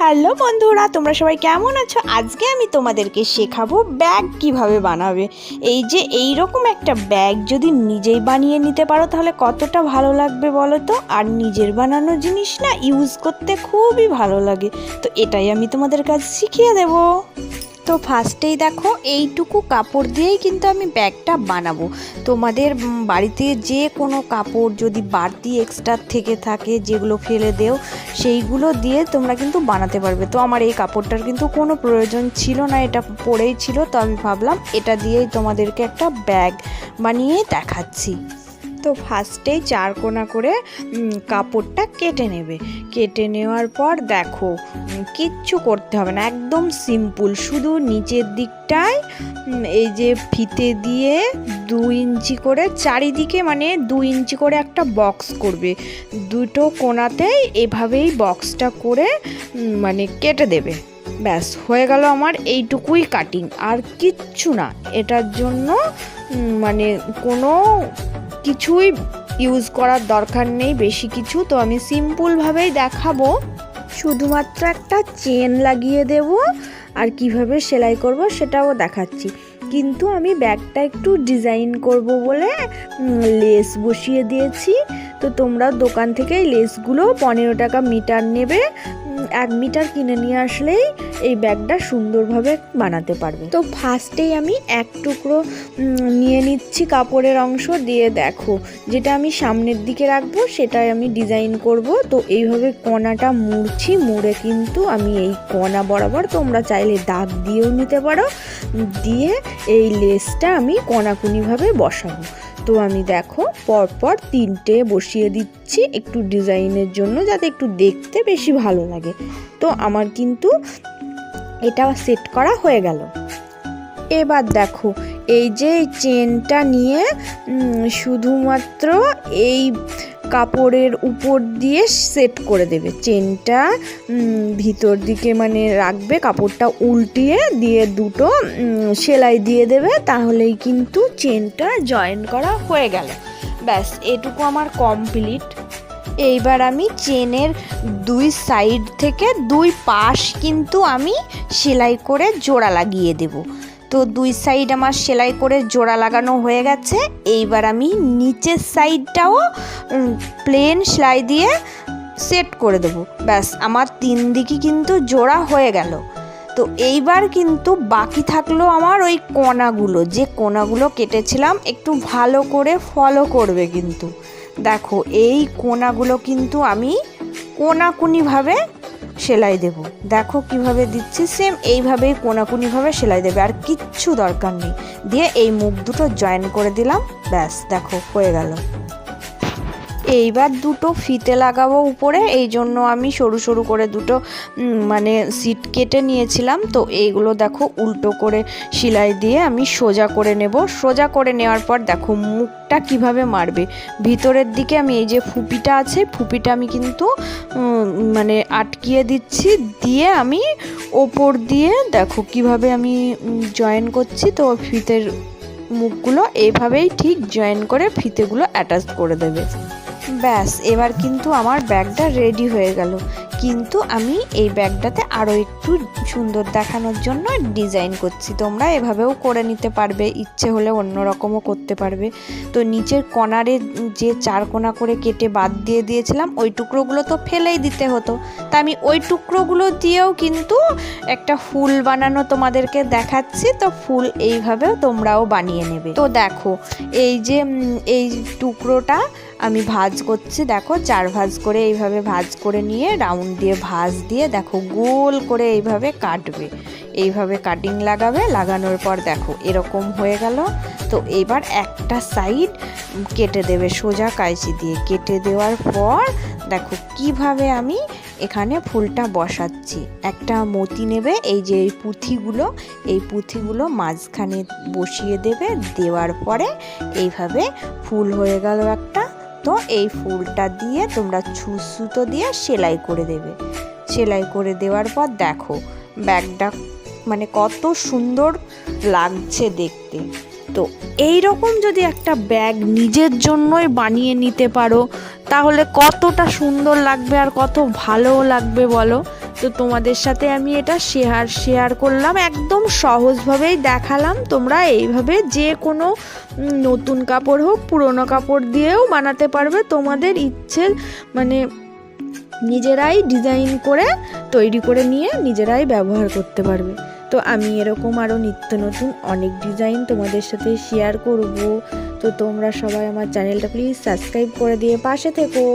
Hello বন্ধুরা, তোমরা সবাই কেমন আছো? আজকে আমি তোমাদেরকে শেখাবো ব্যাগ কিভাবে বানাবে। এই যে এইরকম একটা ব্যাগ যদি নিজেই বানিয়ে নিতে পারো তাহলে কতটা ভালো লাগবে বলো তো। আর নিজের বানানো জিনিস না ইউজ করতে খুবই ভালো লাগে, তো এটাই আমি তোমাদের কাছে শিখিয়ে দেবো। তো ফার্স্টেই দেখো এইটুকু কাপড় দিয়েই কিন্তু আমি ব্যাগটা বানাবো। তোমাদের বাড়িতে যে কোনো কাপড় যদি বাড়তি এক্সট্রা থেকে থাকে যেগুলো ফেলে দেও সেইগুলো দিয়ে তোমরা কিন্তু বানাতে পারবে। তো আমার এই কাপড়টার কিন্তু কোনো প্রয়োজন ছিল না, এটা পরেই ছিল, তো আমি ভাবলাম এটা দিয়েই তোমাদেরকে একটা ব্যাগ বানিয়ে দেখাচ্ছি। তো ফার্স্টেই চার কোনা করে কাপড়টা কেটে নেবে। কেটে নেওয়ার পর দেখো কিচ্ছু করতে হবে না, একদম সিম্পল। শুধু নিচের দিকটায় এই যে ফিতে দিয়ে 2 ইঞ্চি করে চারিদিকে, মানে 2 ইঞ্চি করে একটা বক্স করবে। দুটো কোনাতেই এভাবেই বক্সটা করে মানে কেটে দেবে। ব্যাস হয়ে গেল আমার এইটুকুই কাটিং, আর কিচ্ছু না। এটার জন্য মানে কোনো কিছুই ইউজ করার দরকার নেই বেশি কিছু। তো আমি সিম্পলভাবেই দেখাবো, শুধুমাত্র একটা চেন লাগিয়ে দেব আর কিভাবে সেলাই করব সেটাও দেখাচ্ছি। কিন্তু আমি ব্যাগটা একটু ডিজাইন করব বলে লেস বসিয়ে দিয়েছি। তো তোমরা দোকান থেকে লেসগুলো 15 টাকা মিটার নেবে, 1 মিটার কিনে নিয়ে আসলেই এই ব্যাগটা সুন্দরভাবে বানাতে পারবে। তো ফার্স্টেই আমি এক টুকরো নিয়ে নিচ্ছি কাপড়ের অংশ দিয়ে, দেখো যেটা আমি সামনের দিকে রাখবো সেটাই আমি ডিজাইন করব। তো এইভাবে কোণাটা মুড়ছি, মুড়ে কিন্তু আমি এই কোণা বরাবর তোমরা চাইলে দাগ দিয়েও নিতে পারো, দিয়ে এই লেসটা আমি কোণাকুনিভাবে বসাবো। তো আমি দেখো পরপর 3টে বসিয়ে দিচ্ছি একটু ডিজাইনের জন্য, যাতে একটু দেখতে বেশি ভালো লাগে। তো আমার কিন্তু এটা সেট করা হয়ে গেল। এবার দেখো এই যে চেনটা নিয়ে শুধুমাত্র এই কাপড়ের উপর দিয়ে সেট করে দেবে। চেনটা ভিতর দিকে মানে রাখবে, কাপড়টা উল্টিয়ে দিয়ে দুটো সেলাই দিয়ে দেবে, তাহলেই কিন্তু চেনটা জয়েন করা হয়ে গেল। ব্যাস এটুকু আমার কমপ্লিট। এইবার আমি চেনের 2 সাইড থেকে 2 পাশ কিন্তু আমি সেলাই করে জোড়া লাগিয়ে দেব। তো 2 সাইড আমার সেলাই করে জোড়া লাগানো হয়ে গেছে। এইবার আমি নিচের সাইডটাও প্লেন সেলাই দিয়ে সেট করে দেব। ব্যাস আমার 3 দিকই কিন্তু জোড়া হয়ে গেল। তো এইবার কিন্তু বাকি থাকলো আমার ওই কোণাগুলো, যে কোণাগুলো কেটেছিলাম। একটু ভালো করে ফলো করবে কিন্তু। দেখো এই কোণাগুলো কিন্তু আমি কোণাকুনিভাবে সেলাই দেব। দেখো কিভাবে দিচ্ছি, সেম এইভাবেই কোণাকুনিভাবে সেলাই দেবে, আর কিচ্ছু দরকার নেই। দিয়ে এই মুখ দুটো জয়েন করে দিলাম, ব্যাস দেখো হয়ে গেল। এইবার দুটো ফিতে লাগাবো উপরে, এই জন্য আমি সরু সরু করে দুটো মানে সিট কেটে নিয়েছিলাম। তো এইগুলো দেখো উল্টো করে সেলাই দিয়ে আমি সোজা করে নেব। সোজা করে নেওয়ার পর দেখো মুখটা কিভাবে মারবে। ভিতরের দিকে আমি এই যে ফুপিটা আছে, ফুপিটা আমি কিন্তু মানে আটকিয়ে দিচ্ছি, দিয়ে আমি ওপর দিয়ে দেখো কিভাবে আমি জয়েন করছি। তো ফিতের মুখগুলো এইভাবেই ঠিক জয়েন করে ফিতেগুলো অ্যাটাচ করে দেবে। ব্যাস এবার কিন্তু আমার ব্যাগটা রেডি হয়ে গেল। কিন্তু আমি এই ব্যাগটাতে আরও একটু সুন্দর দেখানোর জন্য ডিজাইন করছি। তোমরা এভাবেও করে নিতে পারবে, ইচ্ছে হলে অন্যরকমও করতে পারবে। তো নিচের কর্নারে যে 4 কোণা করে কেটে বাদ দিয়ে দিয়েছিলাম, ওই টুকরোগুলো তো ফেলেই দিতে হতো। তা আমি ওই টুকরোগুলো দিয়েও কিন্তু একটা ফুল বানানো তোমাদেরকে দেখাচ্ছি। তো ফুল এইভাবেও তোমরাও বানিয়ে নেবে। তো দেখো এই যে এই টুকরোটা আমি ভাঁজ করছি, দেখো 4 ভাঁজ করে এইভাবে ভাঁজ করে নিয়ে রাউন্ড দিয়ে ভাঁজ দিয়ে দেখো গোল করে এইভাবে কাটবে, এইভাবে কাটিং লাগাবে। লাগানোর পর দেখো এরকম হয়ে গেল। তো এবার একটা সাইড কেটে দেবে সোজা কাঁচি দিয়ে। কেটে দেওয়ার পর দেখো কিভাবে আমি এখানে ফুলটা বসাচ্ছি। একটা মতি নেবে, এই যে এই পুঁথিগুলো মাঝখানে বসিয়ে দেবে। দেওয়ার পরে এইভাবে ফুল হয়ে গেল একটা। তো এই ফুলটা দিয়ে তোমরা সুতো দিয়ে সেলাই করে দেবে। সেলাই করে দেওয়ার পর দেখো ব্যাগটা মানে কত সুন্দর লাগছে দেখতে। তো এই রকম যদি একটা ব্যাগ নিজের জন্যই বানিয়ে নিতে পারো তাহলে কতটা সুন্দর লাগবে আর কত ভালোও লাগবে বলো। তো তোমাদের সাথে আমি এটা শেয়ার করলাম, একদম সহজভাবেই দেখালাম। তোমরা এইভাবে যে কোনো নতুন কাপড় হোক পুরনো কাপড় দিয়েও বানাতে পারবে, তোমাদের ইচ্ছে মানে নিজেরাই ডিজাইন করে তৈরি করে নিয়ে নিজেরাই ব্যবহার করতে পারবে। তো আমি এরকম আরও নিত্য নতুন অনেক ডিজাইন তোমাদের সাথে শেয়ার করব। তো তোমরা সবাই আমার চ্যানেলটা প্লিজ সাবস্ক্রাইব করে দিয়ে পাশে থেকো।